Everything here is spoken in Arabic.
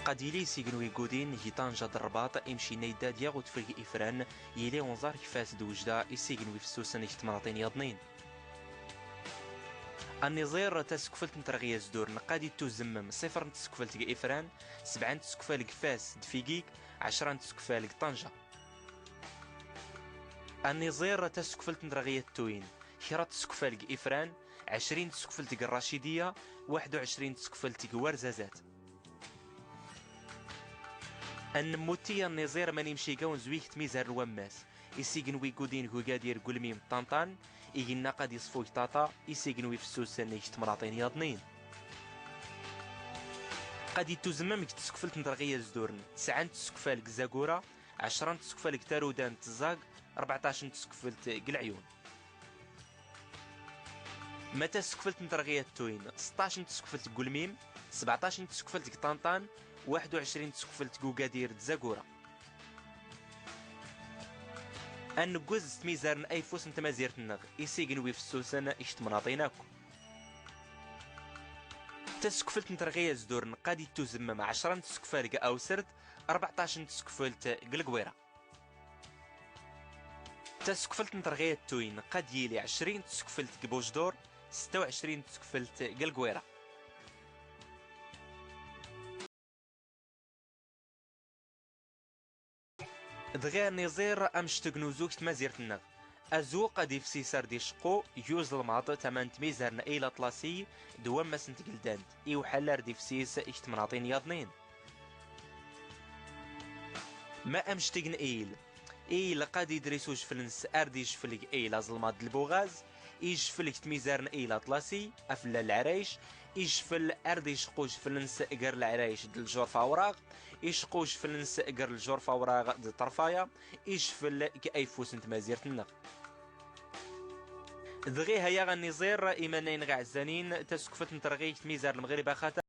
قاديلي سيغنوي غودين هي طنجة الرباط يمشي نيدا دياغو تفرق إفران يلي ونزار كفاس دوجدا يسيغنوي في السوسن يتمناطين يضنين النظير تسكفلت نترغي زدور نقادي توزمم صفر تسكفلت إفران 7 تسكفالك فاس دفيقيك 10 تسكفالك طنجة النظير تسكفلت نترغي التوين كرا تسكفالك إفران 20 تسكفلت الرشيدية 21 تسكفلت ورزازات النموتي النظير ماني مشي كون زويك تميزار الوماس يسيقن ويقودين هوكادير قلميم طنطان يجينا قد يصفوك طاطا يسيقن ويفسوسن يشت مراطين ياضنين قد يتوزممك تسكفلت نترغية زدورن 9 تسكفالك زاكورا 10 تسكفالك تارودان تزاق 14 تسكفلت قلعيون متى سكفلت نترغية توين 16 تسكفلت قلميم 17 تسكفلت طنطان 21 تسكفلت قوقادير تزاكورا ان جوز تميزارن اي فوس انت مازيرت النغ يسيقن ويف السوسن اشت مناطيناكو تسكفلت نترغية زدورن قادي توزمم 10 تسكفالك او سرد 14 تسكفلت قلقويرة تسكفلت نترغية توين قاد يلي 20 تسكفلت قبوجدور 26 تسكفلت قلقويرة دغيا نيزير امش تقنوزوك تمازيرت النغ ازو قد في سيسار دي شقو يوز الماط تمن تميزارنا ايلا طلاسي دوام ما سنت قلداند ايو حلار دي فسيس اشت مناطين ياضنين ما امش تقن ايل قد يدرسوش فلنس ارديش فلك ايلا ظلمات البوغاز يجفلك تميزارنا ايلا طلاسي افلا العرايش يشفل ارديش قوش فلنس اقر العرايش دل الجرفة اوراق يشقوش فلنس اقر الجرفة اوراق دل طرفايا يشفل كايفوس انت مازيرت النغ دغي هيا غني زير ايمانين غا عزانين تسكفت نترغيك ميزار المغرب خاطر